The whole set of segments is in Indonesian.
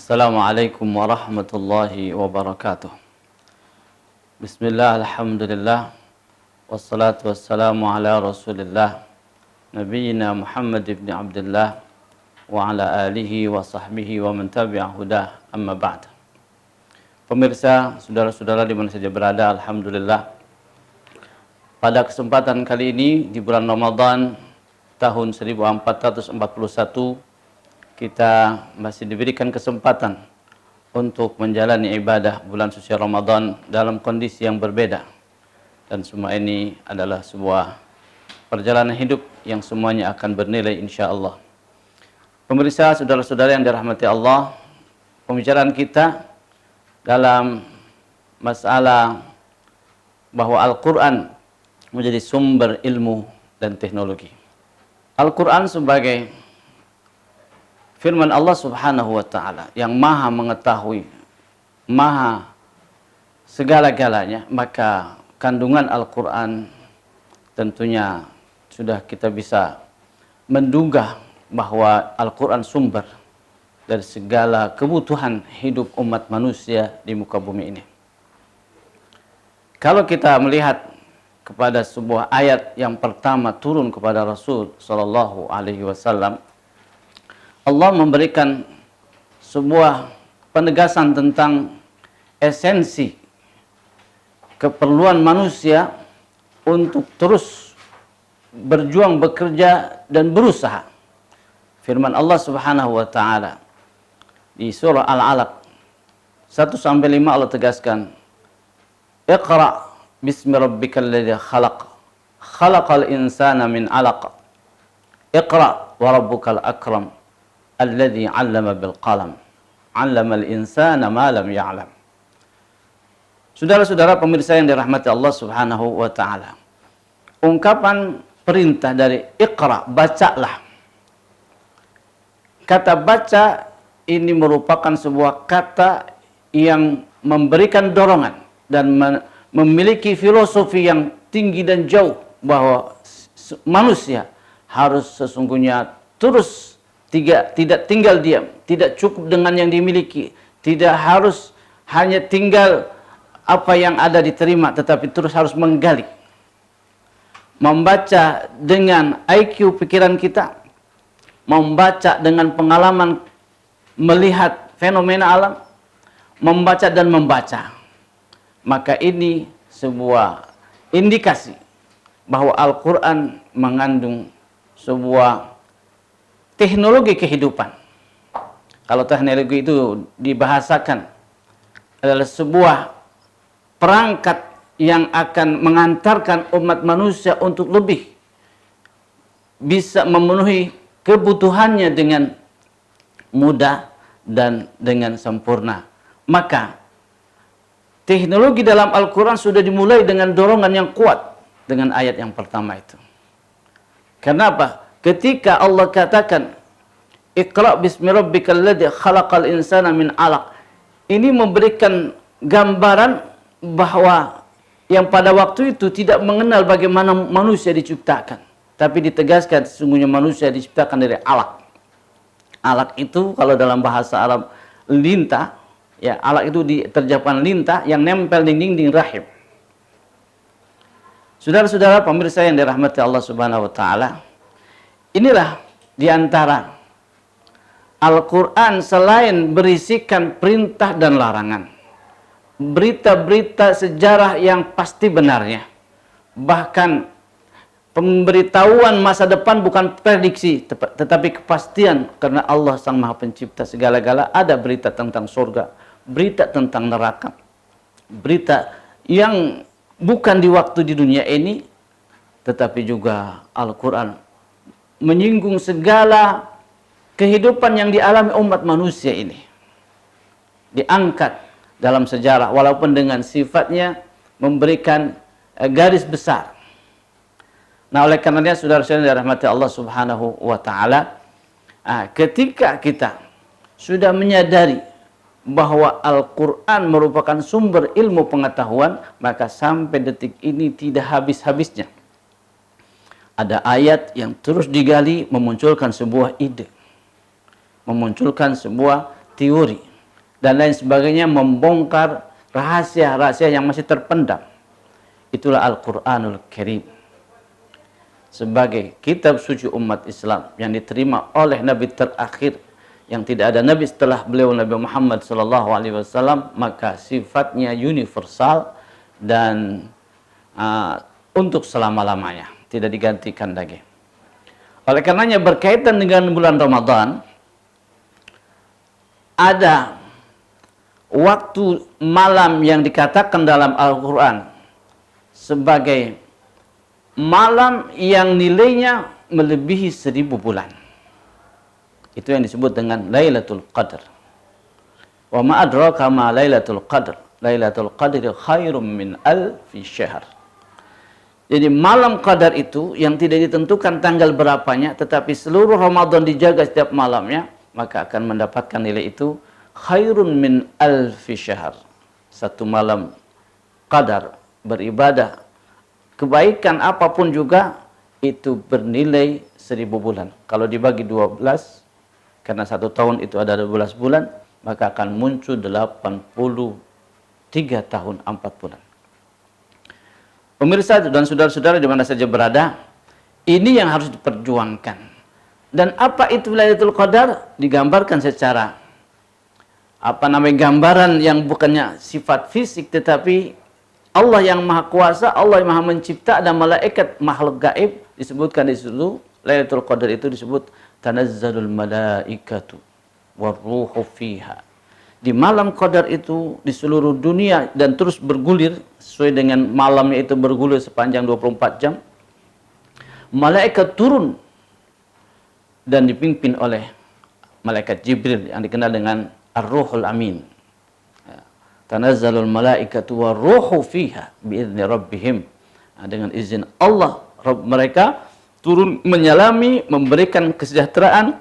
Assalamualaikum warahmatullahi wabarakatuh. Bismillah, alhamdulillah, wassalatu wassalamu ala rasulillah, Nabiyyina Muhammad ibn Abdullah, wa ala alihi wa sahbihi wa man tabi'a hudah, amma ba'd. Pemirsa, saudara-saudara di mana saja berada, alhamdulillah, pada kesempatan kali ini di bulan Ramadan tahun 1441, kita masih diberikan kesempatan untuk menjalani ibadah bulan suci Ramadan dalam kondisi yang berbeda. Dan semua ini adalah sebuah perjalanan hidup yang semuanya akan bernilai insya Allah. Pemirsa, saudara-saudara yang dirahmati Allah, pembicaraan kita dalam masalah bahwa Al-Quran menjadi sumber ilmu dan teknologi. Al-Quran sebagai firman Allah Subhanahu wa ta'ala yang maha mengetahui, maha segala-galanya, maka kandungan Al-Quran tentunya sudah kita bisa menduga bahwa Al-Quran sumber dari segala kebutuhan hidup umat manusia di muka bumi ini. Kalau kita melihat kepada sebuah ayat yang pertama turun kepada Rasul Sallallahu Alaihi Wasallam, Allah memberikan sebuah penegasan tentang esensi keperluan manusia untuk terus berjuang, bekerja, dan berusaha. Firman Allah Subhanahu wa ta'ala di surah Al-Alaq 1-5 Allah tegaskan, Iqra bismi rabbikal ladzi khalaq, khalaqal insana min 'alaq, Iqra wa rabbukal akram, alladzi 'allama bil qalam, 'allamal insana ma lam ya'lam. Saudara-saudara pemirsa yang dirahmati Allah Subhanahu wa ta'ala, ungkapan perintah dari Iqra, bacalah. Kata baca ini merupakan sebuah kata yang memberikan dorongan dan memiliki filosofi yang tinggi dan jauh, bahwa manusia harus sesungguhnya terus tidak tinggal diam, tidak cukup dengan yang dimiliki, tidak harus hanya tinggal apa yang ada diterima, tetapi terus harus menggali, membaca dengan IQ pikiran kita, membaca dengan pengalaman melihat fenomena alam, membaca dan membaca. Maka ini sebuah indikasi bahwa Al-Quran mengandung sebuah teknologi kehidupan. Kalau teknologi itu dibahasakan adalah sebuah perangkat yang akan mengantarkan umat manusia untuk lebih bisa memenuhi kebutuhannya dengan mudah dan dengan sempurna. Maka teknologi dalam Al-Quran sudah dimulai dengan dorongan yang kuat dengan ayat yang pertama itu. Kenapa? Ketika Allah katakan Iqra bismi rabbikal ladzi khalaqal insana min 'alaq, ini memberikan gambaran bahwa yang pada waktu itu tidak mengenal bagaimana manusia diciptakan, tapi ditegaskan sesungguhnya manusia diciptakan dari alaq. Alaq itu kalau dalam bahasa Arab lintah, ya, alaq itu diterjemahkan lintah yang nempel di dinding rahim. Saudara-saudara pemirsa yang dirahmati Allah Subhanahu wa ta'ala, inilah diantara Al-Quran selain berisikan perintah dan larangan, berita-berita sejarah yang pasti benarnya, bahkan pemberitahuan masa depan bukan prediksi, tetapi kepastian, karena Allah Sang Maha Pencipta segala-gala. Ada berita tentang surga, berita tentang neraka, berita yang bukan di waktu di dunia ini, tetapi juga Al-Quran menyinggung segala kehidupan yang dialami umat manusia ini, diangkat dalam sejarah walaupun dengan sifatnya memberikan garis besar. Nah, oleh karenanya saudara-saudara yang dirahmati Allah Subhanahu wa ta'ala, ketika kita sudah menyadari bahwa Al-Quran merupakan sumber ilmu pengetahuan, maka sampai detik ini tidak habis-habisnya ada ayat yang terus digali, memunculkan sebuah ide, memunculkan sebuah teori, dan lain sebagainya, membongkar rahasia-rahasia yang masih terpendam. Itulah Al-Quranul Karim sebagai kitab suci umat Islam yang diterima oleh Nabi terakhir, yang tidak ada Nabi setelah beliau, Nabi Muhammad SAW, maka sifatnya universal dan untuk selama-lamanya, tidak digantikan lagi. Oleh karenanya berkaitan dengan bulan Ramadan, ada waktu malam yang dikatakan dalam Al-Quran sebagai malam yang nilainya melebihi 1000 bulan. Itu yang disebut dengan Lailatul Qadar. Wa ma adraka ma Lailatul Qadar. Lailatul Qadri khairum min alfi syahr. Jadi malam Qadar itu yang tidak ditentukan tanggal berapanya, tetapi seluruh Ramadan dijaga setiap malamnya, maka akan mendapatkan nilai itu khairun min alfi syahr. Satu malam Qadar beribadah, kebaikan apapun juga itu bernilai 1000 bulan. Kalau dibagi 12, karena 1 tahun itu ada 12 bulan, maka akan muncul 83 tahun 4 bulan. Pemirsa dan saudara-saudara di mana saja berada, ini yang harus diperjuangkan. Dan apa itu Lailatul Qadar? Digambarkan secara gambaran yang bukannya sifat fisik, tetapi Allah yang Maha Kuasa, Allah yang Maha Mencipta, dan malaikat makhluk gaib disebutkan di situ. Lailatul Qadar itu disebut tanazzalul malaikatu warruhu fiha. Di malam Qadar itu di seluruh dunia dan terus bergulir sesuai dengan malamnya itu bergulir sepanjang 24 jam. Malaikat turun dan dipimpin oleh malaikat Jibril yang dikenal dengan Ar-Ruhul Amin. Tanazzalul malaikatu warruhu fiha biizni rabbihim. Dengan izin Allah, Rabb mereka turun menyalami, memberikan kesejahteraan,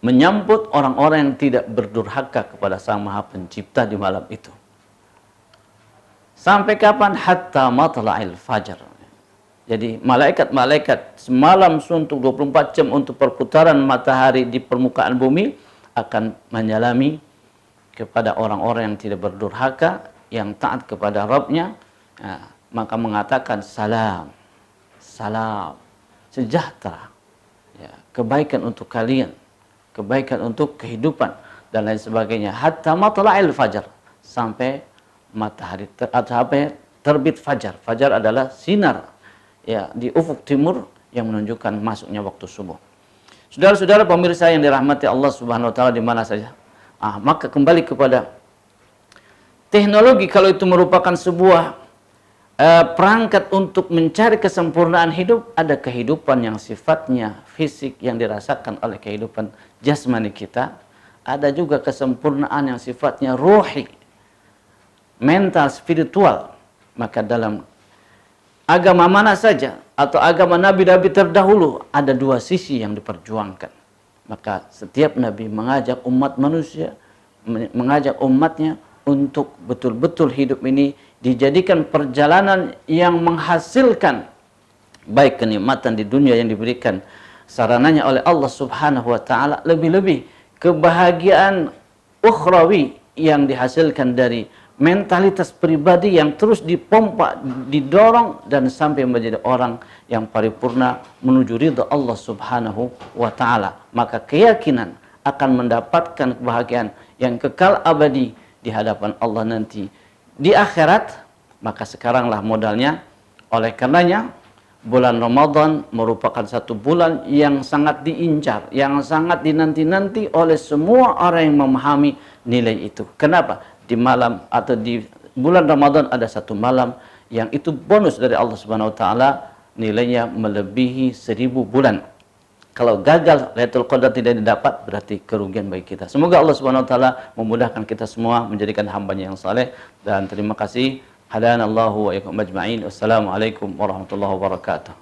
menyambut orang-orang yang tidak berdurhaka kepada Sang Maha Pencipta di malam itu. Sampai kapan? Hatta matla'il fajar. Jadi malaikat-malaikat semalam suntuk 24 jam untuk perputaran matahari di permukaan bumi akan menyalami kepada orang-orang yang tidak berdurhaka, yang taat kepada Rabbnya, maka mengatakan salam, salam, sejahtera, kebaikan untuk kalian, kebaikan untuk kehidupan, dan lain sebagainya. Hatta matla'il fajar, sampai matahari sampai terbit fajar. Fajar adalah sinar di ufuk timur yang menunjukkan masuknya waktu subuh. Saudara-saudara pemirsa yang dirahmati Allah Subhanahu wa taala di mana saja. Maka kembali kepada teknologi, kalau itu merupakan sebuah perangkat untuk mencari kesempurnaan hidup, ada kehidupan yang sifatnya fisik yang dirasakan oleh kehidupan jasmani kita, ada juga kesempurnaan yang sifatnya ruhi, mental, spiritual. Maka dalam agama mana saja atau agama nabi-nabi terdahulu ada dua sisi yang diperjuangkan. Maka setiap nabi mengajak umat manusia, mengajak umatnya untuk betul-betul hidup ini dijadikan perjalanan yang menghasilkan baik kenikmatan di dunia yang diberikan sarananya oleh Allah Subhanahu wa taala, lebih-lebih kebahagiaan ukhrawi yang dihasilkan dari mentalitas pribadi yang terus dipompa, didorong, dan sampai menjadi orang yang paripurna menuju ridha Allah Subhanahu wa taala. Maka keyakinan akan mendapatkan kebahagiaan yang kekal abadi di hadapan Allah nanti di akhirat, maka sekaranglah modalnya. Oleh karenanya bulan Ramadan merupakan satu bulan yang sangat diincar, yang sangat dinanti-nanti oleh semua orang yang memahami nilai itu. Kenapa? Di malam atau di bulan Ramadan ada satu malam yang itu bonus dari Allah Subhanahu wa taala, nilainya melebihi 1000 bulan. Kalau gagal Lailatul Qadar tidak didapat, berarti kerugian bagi kita. Semoga Allah Subhanahu wa taala memudahkan kita semua menjadikan hamba-Nya yang saleh, dan terima kasih. Hadanallahu wa iyyakum ajma'in. Wassalamualaikum warahmatullahi wabarakatuh.